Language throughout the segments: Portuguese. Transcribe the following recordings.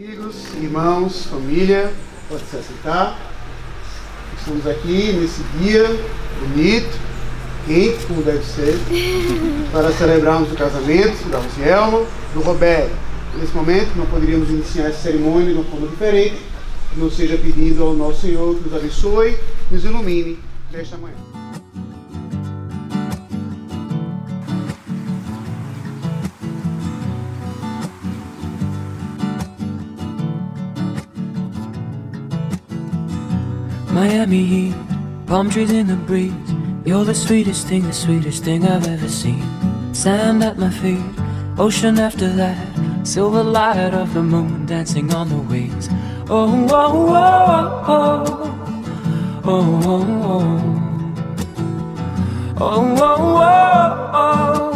Amigos, irmãos, família, pode se assentar. Estamos aqui nesse dia bonito, quente, como deve ser, para celebrarmos o casamento da Rosielma e do Roberto. Nesse momento, não poderíamos iniciar essa cerimônia de uma forma diferente, que não seja pedindo ao nosso Senhor que nos abençoe, nos ilumine nesta manhã. Miami heat, palm trees in the breeze. You're the sweetest thing I've ever seen. Sand at my feet, ocean after that. Silver light of the moon dancing on the waves. Oh, oh, oh, oh, oh, oh, oh, oh,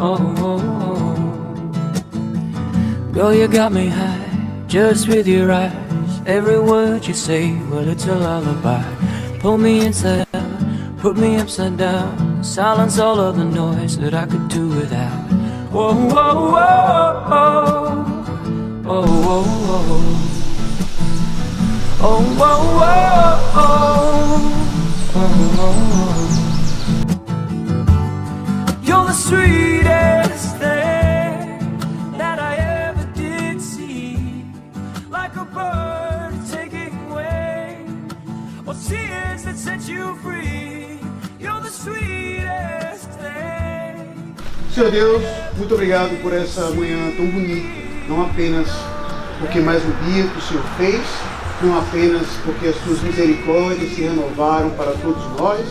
oh, oh, oh. Girl, you got me high, just with your eyes. Every word you say, well, it's a lullaby. Pull me inside out, put me upside down. Silence all of the noise that I could do without. Whoa, whoa, whoa, oh, oh, oh, oh, oh, whoa, whoa, oh, oh, oh. You're the sweetest thing that I ever did see, like a bird. Tears that set you free. You're the sweetest thing. Senhor Deus, muito obrigado por essa manhã tão bonita. Não apenas porque mais um dia que o Senhor fez, não apenas porque as suas misericórdias se renovaram para todos nós,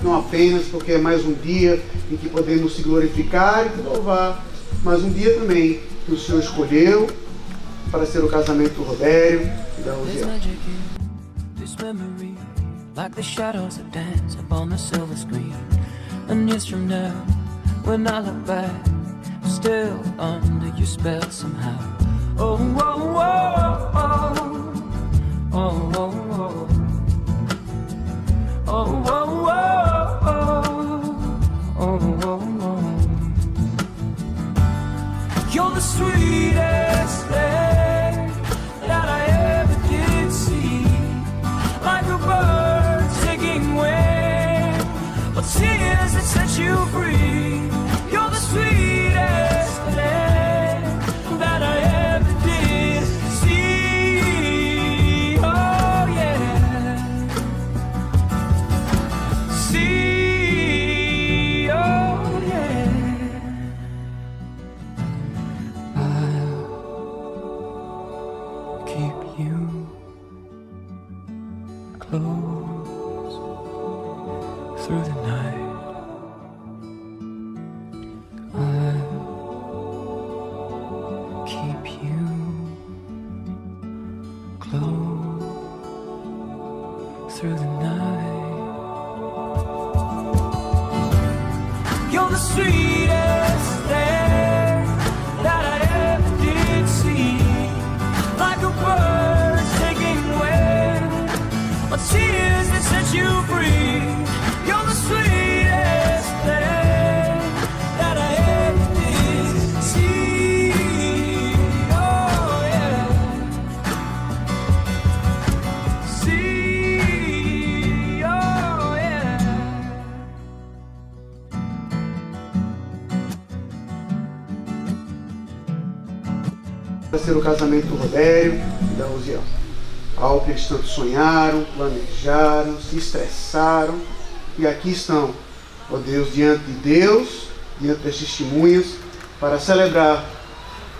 não apenas porque é mais um dia em que podemos se glorificar e te louvar, mas um dia também que o Senhor escolheu para ser o casamento do Robério e da Rosielma. Like the shadows that dance upon the silver screen. And years from now, when I look back, still under your spell somehow. Oh, oh, oh, oh, oh, oh, oh, oh, oh, oh, oh. You're the sweetest thing that I ever did see, like a bird. Tears that set you free. You're the sweetest thing that I ever did see. Oh yeah. See, oh yeah. I'll keep you close through the night. I'll keep you close through the night. You're the sweetest thing that I ever did see, like a bird taking wing, or tears that set you free. You're the sweetest thing that I ever did see. Oh yeah. See, oh yeah. Para ser o casamento do Robério e da Rosielma. Algo que eles tanto sonharam, planejaram, se estressaram. E aqui estão, ó Deus, diante de Deus, diante das testemunhas, para celebrar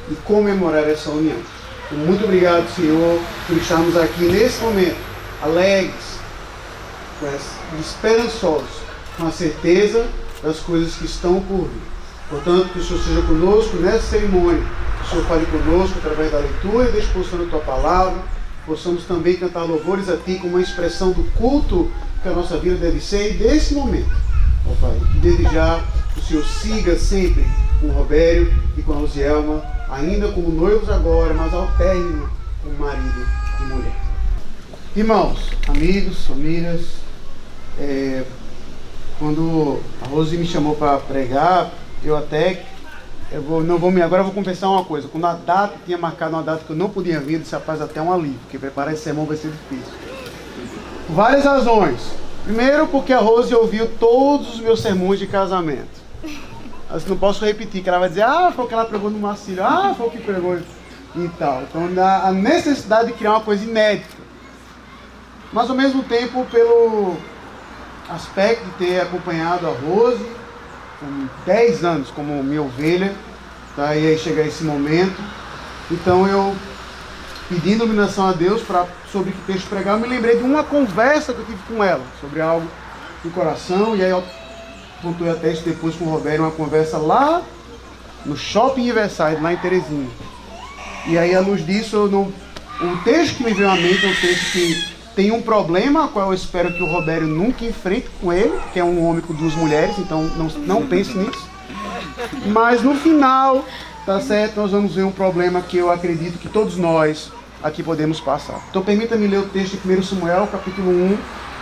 e comemorar essa união. Então, muito obrigado, Senhor, por estarmos aqui nesse momento, alegres, esperançosos, com a certeza das coisas que estão por vir. Portanto, que o Senhor seja conosco nessa cerimônia, que o Senhor fale conosco através da leitura e da exposição da Tua Palavra, possamos também cantar louvores a Ti como uma expressão do culto que a nossa vida deve ser, e desse momento, ó Pai, que desde já o Senhor siga sempre com o Robério e com a Rosielma, ainda como noivos agora, mas ao término como marido e mulher. Irmãos, amigos, famílias, quando a Rosi me chamou para pregar, eu até Agora eu vou confessar uma coisa. Quando a data tinha marcado uma data que eu não podia vir, eu disse, rapaz, até um alívio, porque preparar esse sermão vai ser difícil. Por várias razões. Primeiro, porque a Rose ouviu todos os meus sermões de casamento. Mas não posso repetir, que ela vai dizer, foi o que ela pregou no Marcílio, foi o que pregou e tal. Então, a necessidade de criar uma coisa inédita. Mas, ao mesmo tempo, pelo aspecto de ter acompanhado a Rose, com 10 anos como minha ovelha, tá? E aí chega esse momento. Então, eu, pedindo iluminação a Deus sobre que texto pregar, eu me lembrei de uma conversa que eu tive com ela, sobre algo no coração, e aí eu contei até isso depois com o Roberto, uma conversa lá no Shopping Riverside, lá em Teresina. E aí, à luz disso, o texto que me veio à mente é um texto que tem um problema, qual eu espero que o Roberto nunca enfrente com ele, que é um homem com 2 mulheres, então não pense nisso. Mas no final, tá certo, nós vamos ver um problema que eu acredito que todos nós aqui podemos passar. Então permita-me ler o texto de 1 Samuel, capítulo 1,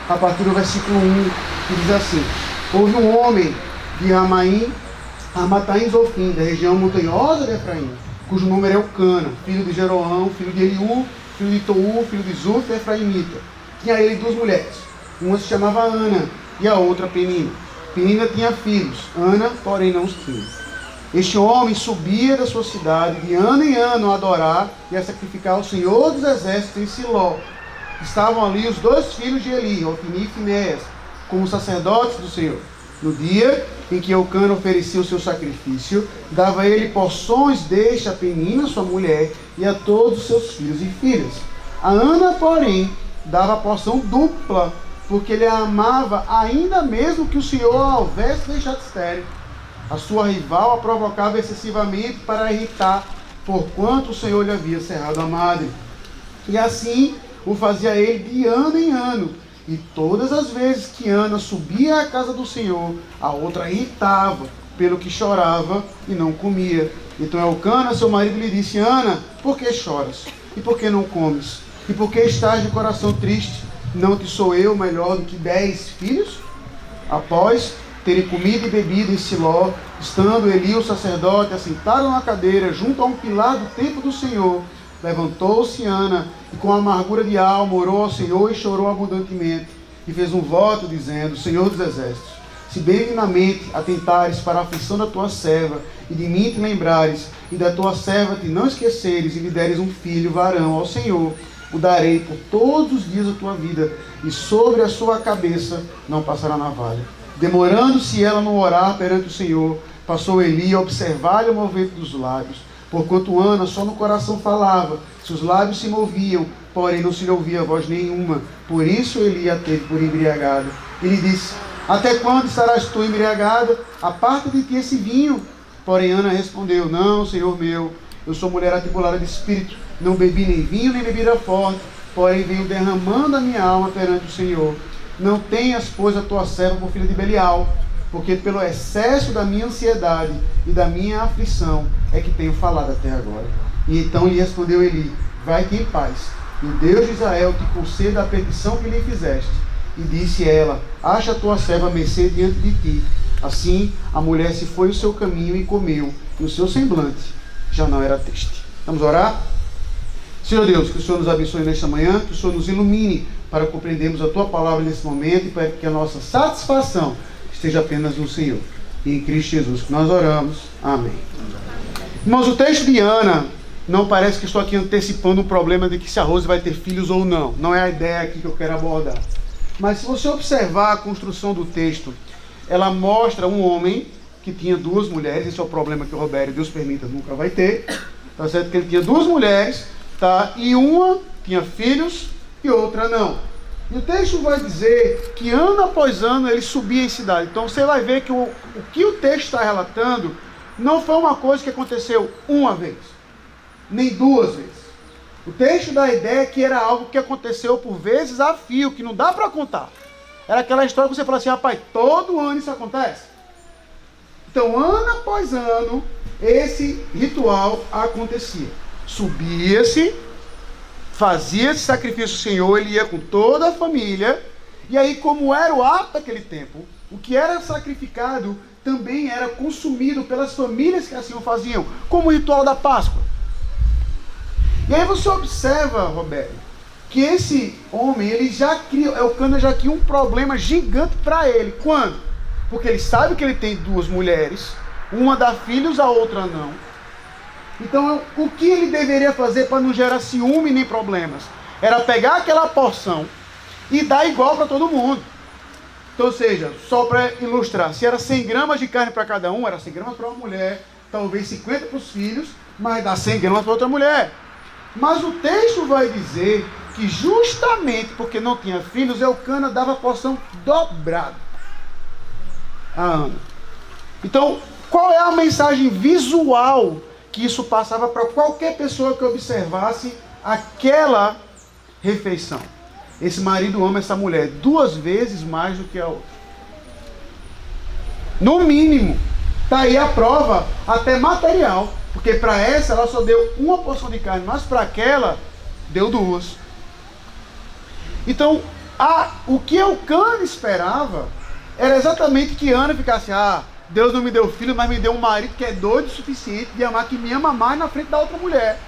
a partir do versículo 1, que diz assim: houve um homem de Ramataim Zofim, da região montanhosa de Efraim, cujo nome era Eucana, filho de Jeroão, filho de Eliú, filho de Tou, filho de Zuf, Efraimita. Tinha ele 2 mulheres. Uma se chamava Ana e a outra Penina. Penina tinha filhos, Ana, porém, não os tinha. Este homem subia da sua cidade de ano em ano a adorar e a sacrificar ao Senhor dos Exércitos em Siló. Estavam ali os 2 filhos de Eli, Ofni e Finéias, como sacerdotes do Senhor. No dia em que Eucana oferecia o seu sacrifício, dava ele porções deste a Penina, sua mulher, e a todos os seus filhos e filhas. A Ana, porém, dava a porção dupla, porque ele a amava, ainda mesmo que o Senhor a houvesse deixado estéril. A sua rival a provocava excessivamente para irritar, porquanto o Senhor lhe havia cerrado a madre. E assim o fazia ele de ano em ano. E todas as vezes que Ana subia à casa do Senhor, a outra irritava, pelo que chorava e não comia. Então Eucana, seu marido, lhe disse: Ana, por que choras? E por que não comes? E por que estás de coração triste? Não te sou eu melhor do que 10 filhos? Após terem comido e bebido em Siló, estando Eli, o sacerdote, assentado na cadeira, junto a um pilar do templo do Senhor, levantou-se Ana, e com amargura de alma orou ao Senhor e chorou abundantemente, e fez um voto, dizendo: Senhor dos Exércitos, se benignamente atentares para a aflição da tua serva, e de mim te lembrares, e da tua serva te não esqueceres, e lhe deres um filho varão ao Senhor, o darei por todos os dias da tua vida, e sobre a sua cabeça não passará navalha. Demorando-se ela no orar perante o Senhor, passou Eli a observar-lhe o movimento dos lábios, porquanto Ana só no coração falava, seus lábios se moviam, porém não se lhe ouvia voz nenhuma. Por isso Eli a teve por embriagada. Ele disse: até quando estarás tu embriagada? Aparta de ti esse vinho. Porém Ana respondeu: não, Senhor meu, eu sou mulher atribulada de espírito, não bebi nem vinho nem bebida forte, porém venho derramando a minha alma perante o Senhor. Não tenhas, pois, a tua serva por filha de Belial, porque pelo excesso da minha ansiedade e da minha aflição é que tenho falado até agora. E então lhe respondeu Eli: vai-te em paz, e o Deus de Israel te conceda a petição que lhe fizeste. E disse ela: acha a tua serva mercê diante de ti. Assim a mulher se foi o seu caminho e comeu, e o seu semblante já não era triste. Vamos orar? Senhor Deus, que o Senhor nos abençoe nesta manhã, que o Senhor nos ilumine para compreendermos a tua palavra nesse momento e para que a nossa satisfação esteja apenas no Senhor. E em Cristo Jesus que nós oramos. Amém. Irmãos, o texto de Ana, não parece que estou aqui antecipando um problema de que se a Rose vai ter filhos ou não. Não é a ideia aqui que eu quero abordar. Mas se você observar a construção do texto, ela mostra um homem que tinha 2 mulheres. Esse é o problema que o Roberto, Deus permita, nunca vai ter. Tá certo? Que ele tinha 2 mulheres, tá? E uma tinha filhos e outra não. E o texto vai dizer que ano após ano ele subia em cidade. Então você vai ver que o que o texto está relatando não foi uma coisa que aconteceu uma vez, nem 2 vezes. O texto dá a ideia que era algo que aconteceu por vezes a fio, que não dá para contar. Era aquela história que você fala assim: rapaz, todo ano isso acontece. Então, ano após ano, esse ritual acontecia. Subia-se, fazia esse sacrifício ao Senhor, ele ia com toda a família, e aí, como era o hábito daquele tempo, o que era sacrificado também era consumido pelas famílias que assim o faziam, como o ritual da Páscoa. E aí você observa, Roberto, que esse homem, Elcana já cria um problema gigante para ele. Quando? Porque ele sabe que ele tem duas mulheres, uma dá filhos, a outra não. Então, o que ele deveria fazer para não gerar ciúme nem problemas? Era pegar aquela porção e dar igual para todo mundo. Então, ou seja, só para ilustrar, se era 100 gramas de carne para cada um, era 100 gramas para uma mulher, talvez 50 para os filhos, mas dá 100 gramas para outra mulher. Mas o texto vai dizer que justamente porque não tinha filhos, Elcana dava a porção dobrada a Ana. Então, qual é a mensagem visual que isso passava para qualquer pessoa que observasse aquela refeição? Esse marido ama essa mulher 2 vezes mais do que a outra. No mínimo, está aí a prova, até material. Porque para essa ela só deu uma porção de carne, mas para aquela deu 2. Então, o que Elcana esperava era exatamente que Ana ficasse: Deus não me deu filho, mas me deu um marido que é doido o suficiente de amar, que me ama mais na frente da outra mulher.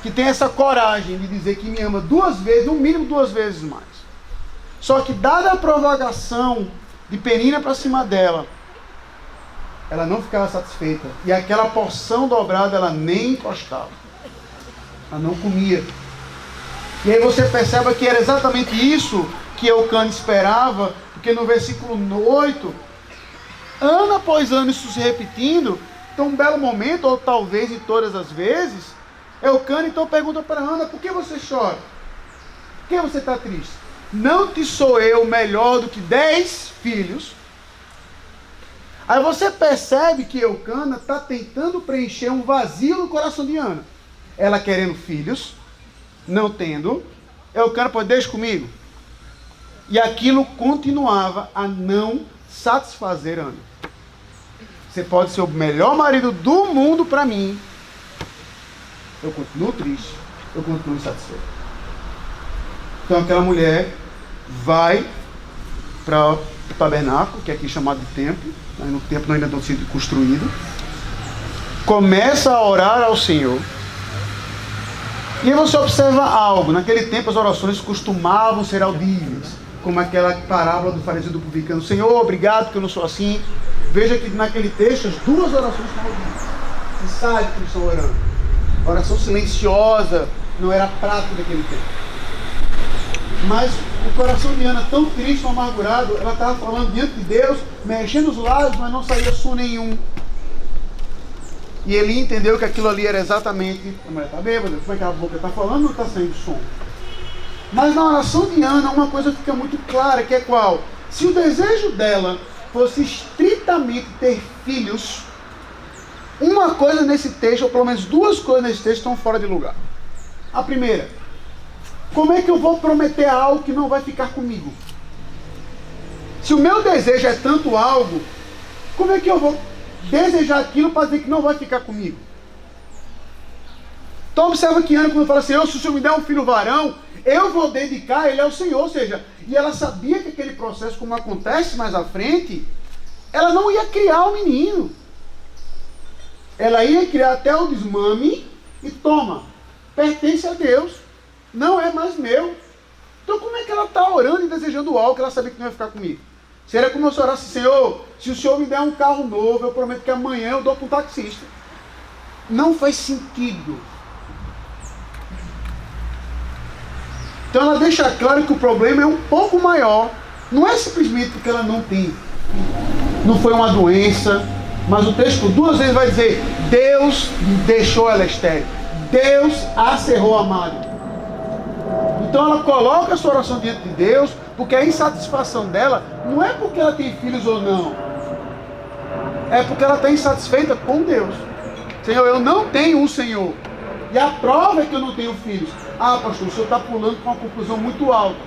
Que tem essa coragem de dizer que me ama 2 vezes, no mínimo 2 vezes mais. Só que dada a provocação de Penina para cima dela, ela não ficava satisfeita. E aquela porção dobrada ela nem encostava. Ela não comia. E aí você percebe que era exatamente isso que Elcana esperava, porque no versículo 8, ano após ano isso se repetindo, então um belo momento, ou talvez em todas as vezes, Elcana então pergunta para Ana: por que você chora? Por que você está triste? Não te sou eu melhor do que 10 filhos? Aí você percebe que Elcana está tentando preencher um vazio no coração de Ana. Ela querendo filhos, não tendo. Elcana pode: deixa comigo. E aquilo continuava a não satisfazer Ana. Você pode ser o melhor marido do mundo para mim, eu continuo triste, eu continuo insatisfeito. Então aquela mulher vai para o tabernáculo, que é aqui chamado de templo, mas no templo ainda não tinha sido construído, começa a orar ao Senhor. E aí você observa algo: naquele tempo as orações costumavam ser audíveis, como aquela parábola do fariseu e do publicano: Senhor, obrigado que eu não sou assim. Veja que naquele texto as 2 orações estão audíveis. Você sabe que eles estão orando. A oração silenciosa não era prática daquele tempo. Mas o coração de Ana, tão triste, tão amargurado, ela estava falando diante de Deus, mexendo os lábios, mas não saía som nenhum. E ele entendeu que aquilo ali era exatamente: a mulher está bêbada, como é que a boca está falando, não está saindo som. Mas na oração de Ana uma coisa fica muito clara, que é qual? Se o desejo dela fosse estritamente ter filhos, uma coisa nesse texto, ou pelo menos 2 coisas nesse texto, estão fora de lugar. A primeira: como é que eu vou prometer algo que não vai ficar comigo? Se o meu desejo é tanto algo, como é que eu vou desejar aquilo para dizer que não vai ficar comigo? Então observa que Ana, quando fala: Senhor, se o Senhor me der um filho varão, eu vou dedicar ele ao Senhor. Ou seja, e ela sabia que aquele processo, como acontece mais à frente, ela não ia criar o menino. Ela ia criar até o desmame e toma, pertence a Deus, não é mais meu. Então como é que ela está orando e desejando algo que ela sabia que não ia ficar comigo? Seria como se eu orasse: Senhor, se o Senhor me der um carro novo, eu prometo que amanhã eu dou para um taxista. Não faz sentido. Então ela deixa claro que o problema é um pouco maior. Não é simplesmente porque ela não tem. Não foi uma doença. Mas o texto 2 vezes vai dizer: Deus deixou ela estéril. Deus a cerrou a madre. Então ela coloca a sua oração diante de Deus, porque a insatisfação dela não é porque ela tem filhos ou não. É porque ela está insatisfeita com Deus. Senhor, eu não tenho um Senhor. E a prova é que eu não tenho filhos. Pastor, o senhor está pulando com uma conclusão muito alta.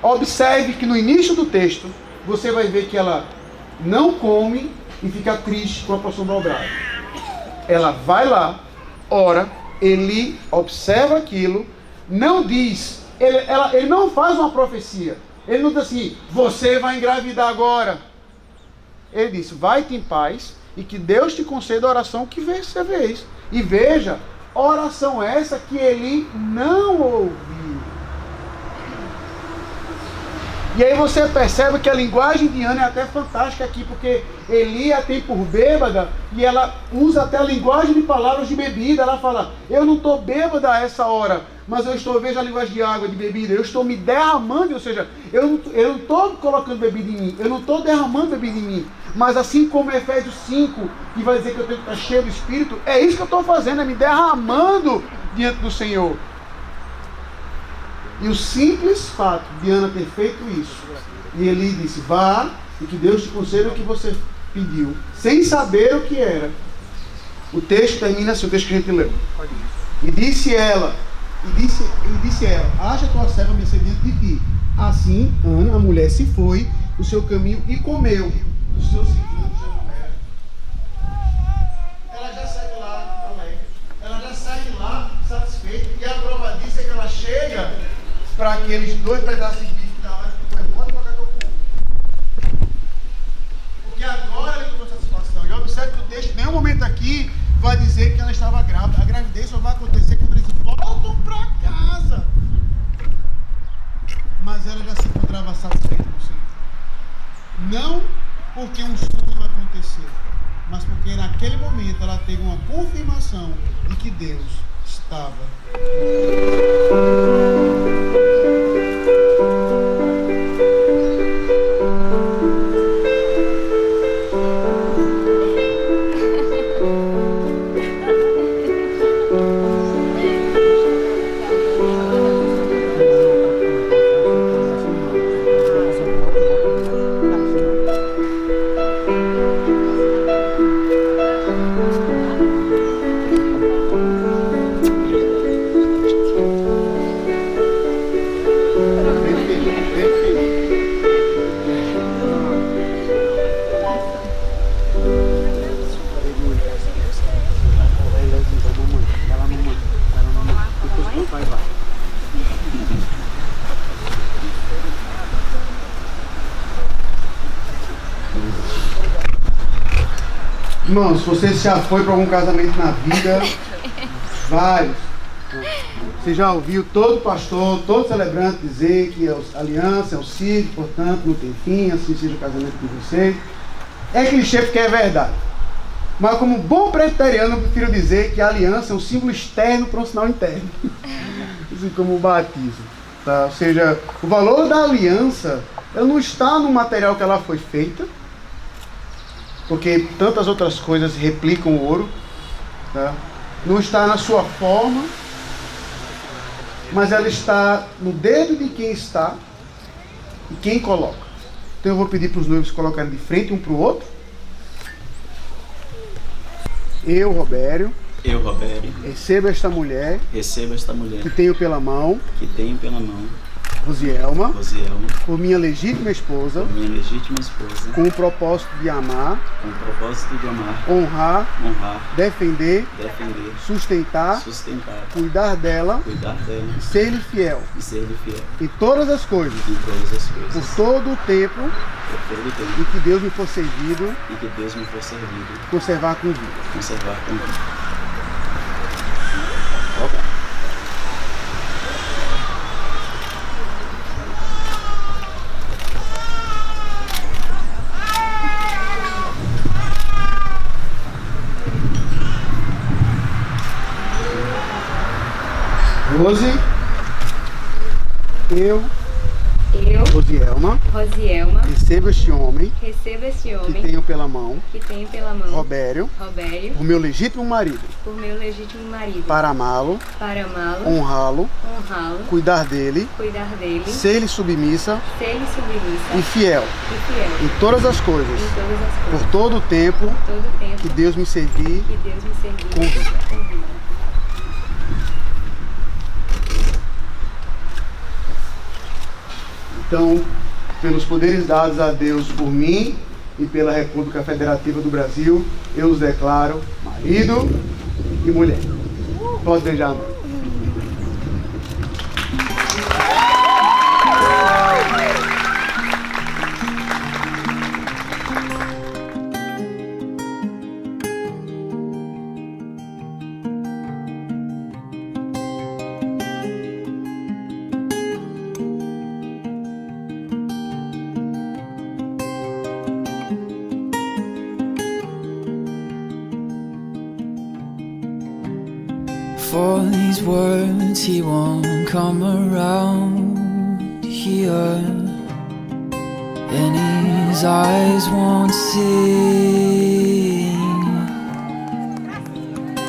Observe que no início do texto, você vai ver que ela não come e fica triste com a porção dobrada. Ela vai lá, ora, ele observa aquilo, não diz, ele não faz uma profecia. Ele não diz assim, você vai engravidar agora. Ele disse, vai-te em paz e que Deus te conceda a oração que você fez. E veja, oração essa que ele não ouviu. E aí você percebe que a linguagem de Ana é até fantástica aqui, porque Eli a tem por bêbada e ela usa até a linguagem de palavras de bebida. Ela fala, eu não estou bêbada a essa hora, mas eu estou, veja a linguagem de água, de bebida, eu estou me derramando, ou seja, eu não estou colocando bebida em mim, eu não estou derramando bebida em mim, mas assim como Efésios 5, que vai dizer que eu tenho que estar cheio do Espírito, é isso que eu estou fazendo, é me derramando diante do Senhor. E o simples fato de Ana ter feito isso, e Eli disse, vá, e que Deus te conceda o que você pediu, sem saber o que era. O texto termina assim, o texto que a gente leu. E disse ela, acha tua serva mercê diante de ti. Assim, Ana, a mulher, se foi o seu caminho e comeu os seus filhos já não era. Ela já sai de lá alegre. Ela já sai de lá satisfeita. E a prova disso é que ela chega para aqueles 2 pedaços de bife que estavam lá e foi embora para cá que eu como. Porque agora ela encontrou satisfação. E observe que o texto, em nenhum momento aqui, vai dizer que ela estava grávida. A gravidez só vai acontecer quando eles voltam para casa. Mas ela já se encontrava satisfeita com o Senhor. Não porque um sonho aconteceu, mas porque naquele momento ela teve uma confirmação de que Deus estava. Irmãos, você já foi para algum casamento na vida, vários. Você já ouviu todo pastor, todo celebrante dizer que a aliança é o CID, portanto não tem fim, assim seja o casamento de vocês. É clichê porque é verdade. Mas como bom presbiteriano, eu prefiro dizer que a aliança é um símbolo externo para um sinal interno. Assim como o batismo. Tá? Ou seja, o valor da aliança ela não está no material que ela foi feita, porque tantas outras coisas replicam o ouro, tá? Não está na sua forma, mas ela está no dedo de quem está e quem coloca. Então eu vou pedir para os noivos colocarem de frente um para o outro. Eu, Robério, recebo esta mulher que tenho pela mão, Rosielma, por minha legítima esposa, com o propósito de amar, honrar, defender, sustentar, cuidar dela e ser-lhe fiel em todas as coisas, por todo o tempo em que Deus me for servido, conservar com vida. Rose, eu, Rosielma, recebo este homem que tenho pela mão, Robério, por meu legítimo marido, para amá-lo, honrá-lo, cuidar dele, ser-lhe submissa e fiel em todas as coisas, por todo o tempo que Deus me servir com vida. Então, pelos poderes dados a Deus por mim e pela República Federativa do Brasil, eu os declaro marido e mulher. Pode beijar a mão. For these words he won't come around here, and his eyes won't see,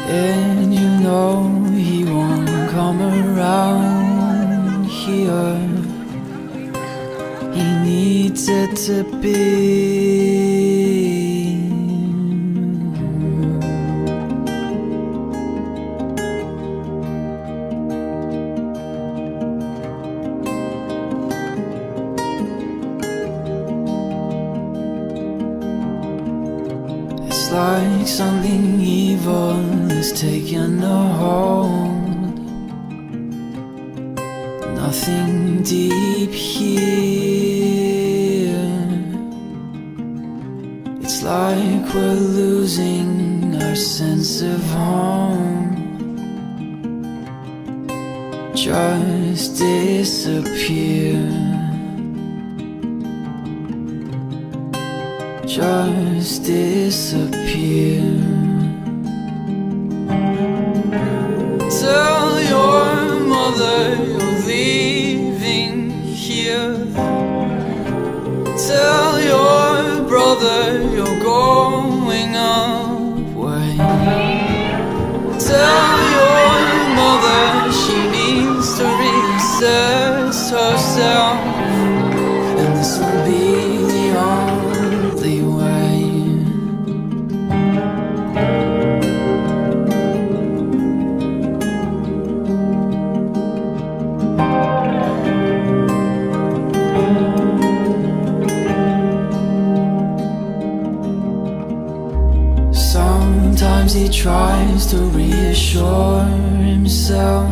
and you know he won't come around here. He needs it to be. It's like something evil has taken a hold. Nothing deep here. It's like we're losing our sense of home. Just disappear. Just disappear. Tell your mother you're leaving here. Tell your brother you're going away. Tell your mother she needs to reassess herself, and this will be the only way. Sometimes he tries to reassure himself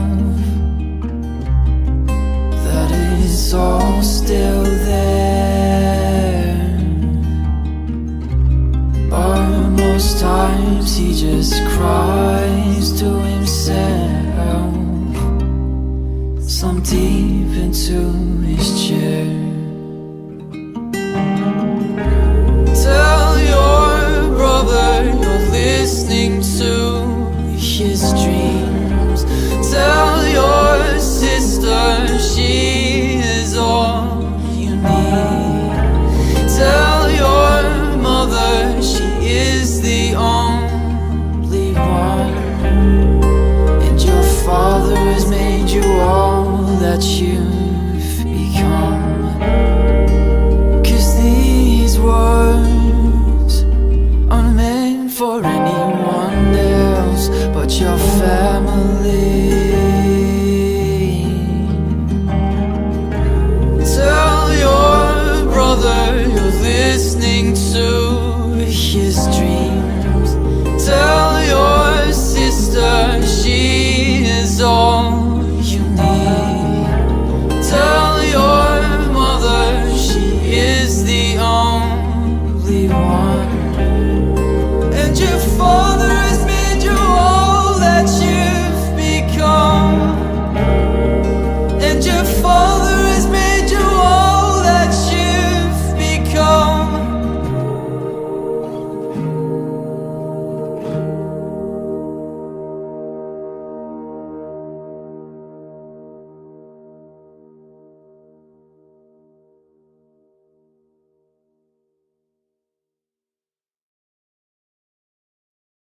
that it's all still there, but most times he just cries to himself, sunk deep into his chair. Tell your brother you're listening to his dreams. Tell